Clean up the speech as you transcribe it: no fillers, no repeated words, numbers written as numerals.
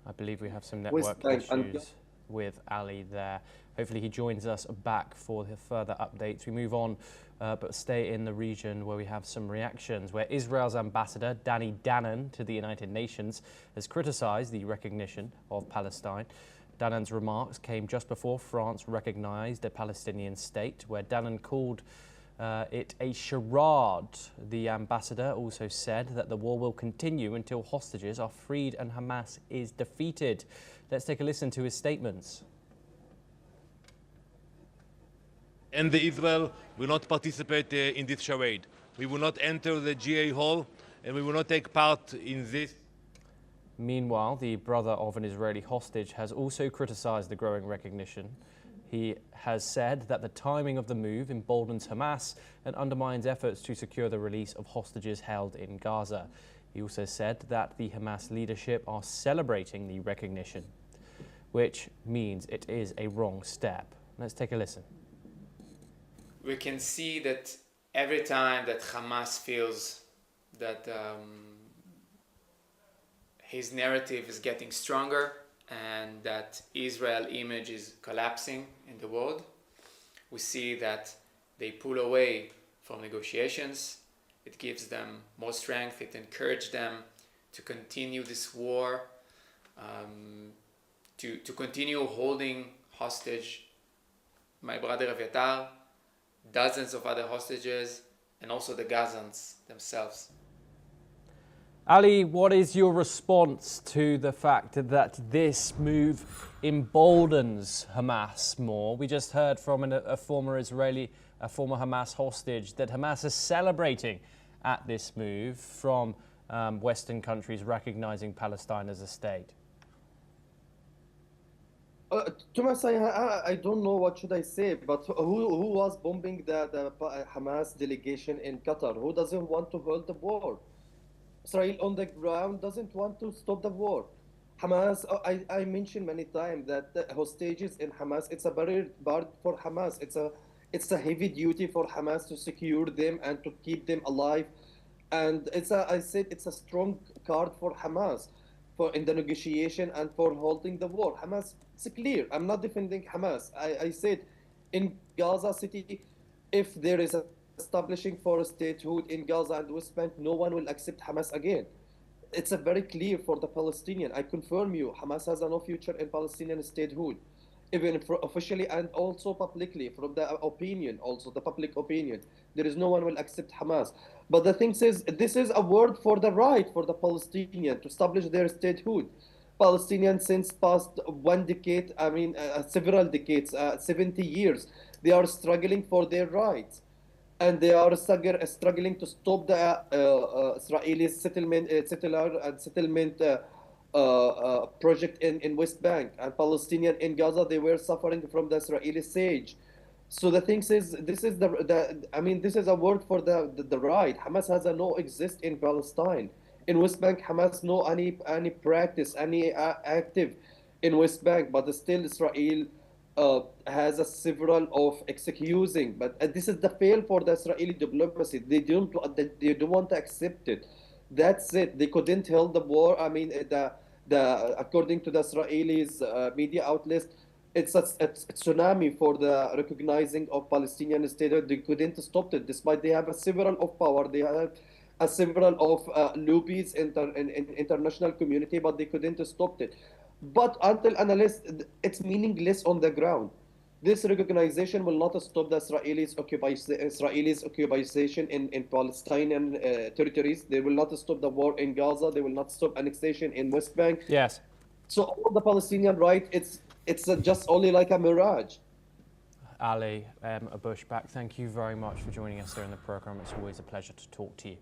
I believe we have some West network Bank and issues with Ali there. Hopefully he joins us back for the further updates. We move on, but stay in the region where we have some reactions, where Israel's ambassador Danny Danon to the United Nations has criticised the recognition of Palestine. Danon's remarks came just before France recognised a Palestinian state, where Danon called it a charade. The ambassador also said that the war will continue until hostages are freed and Hamas is defeated. Let's take a listen to his statements. And the Israel will not participate in this charade. We will not enter the GA hall and we will not take part in this. Meanwhile, the brother of an Israeli hostage has also criticised the growing recognition. He has said that the timing of the move emboldens Hamas and undermines efforts to secure the release of hostages held in Gaza. He also said that the Hamas leadership are celebrating the recognition, which means it is a wrong step. Let's take a listen. We can see that every time that Hamas feels that his narrative is getting stronger and that Israel image is collapsing in the world, we see that they pull away from negotiations. It gives them more strength. It encourages them to continue this war, to continue holding hostage my brother Aviatar, dozens of other hostages, and also the Gazans themselves. Ali, what is your response to the fact that this move emboldens Hamas more? We just heard from a former Hamas hostage that Hamas is celebrating at this move from Western countries recognizing Palestine as a state. Thomas, I don't know what should I say, but who was bombing the Hamas delegation in Qatar? Who doesn't want to hold the war? Israel on the ground doesn't want to stop the war. Hamas, I mentioned many times that the hostages in Hamas, it's a barrier for Hamas. It's a heavy duty for Hamas to secure them and to keep them alive. And I said it's a strong card for Hamas in the negotiation and for holding the war. Hamas, it's clear. I'm not defending Hamas. I said in Gaza City, if there is a establishing for a statehood in Gaza and West Bank, no one will accept Hamas again. It's a very clear for the Palestinian. I confirm you, Hamas has no future in Palestinian statehood, even officially and also publicly, from the opinion, also the public opinion. There is no one will accept Hamas. But the thing is, this is a word for the right for the Palestinian to establish their statehood. Palestinians since past one decade, several decades, 70 years, they are struggling for their rights. And they are struggling to stop the Israeli settlement project in West Bank, and Palestinian in Gaza, they were suffering from the Israeli siege. So the thing is, this is this is a word for the right. Hamas has no exist in Palestine. In West Bank, Hamas no any practice, any active in West Bank, but still Israel has a several of excusing, but this is the fail for the Israeli diplomacy. They don't want to accept it. That's it. They couldn't hold the war. According to the Israelis media outlets, it's a tsunami for the recognizing of Palestinian state. They couldn't stop it, despite they have a several of power. They have a several of lobbies in international community, but they couldn't stop it. But until analysts, it's meaningless on the ground. This recognition will not stop the Israelis' occupation in Palestinian territories. They will not stop the war in Gaza. They will not stop annexation in West Bank. Yes. So all the Palestinian right, it's just only like a mirage. Ali Abushbak, thank you very much for joining us here in the program. It's always a pleasure to talk to you.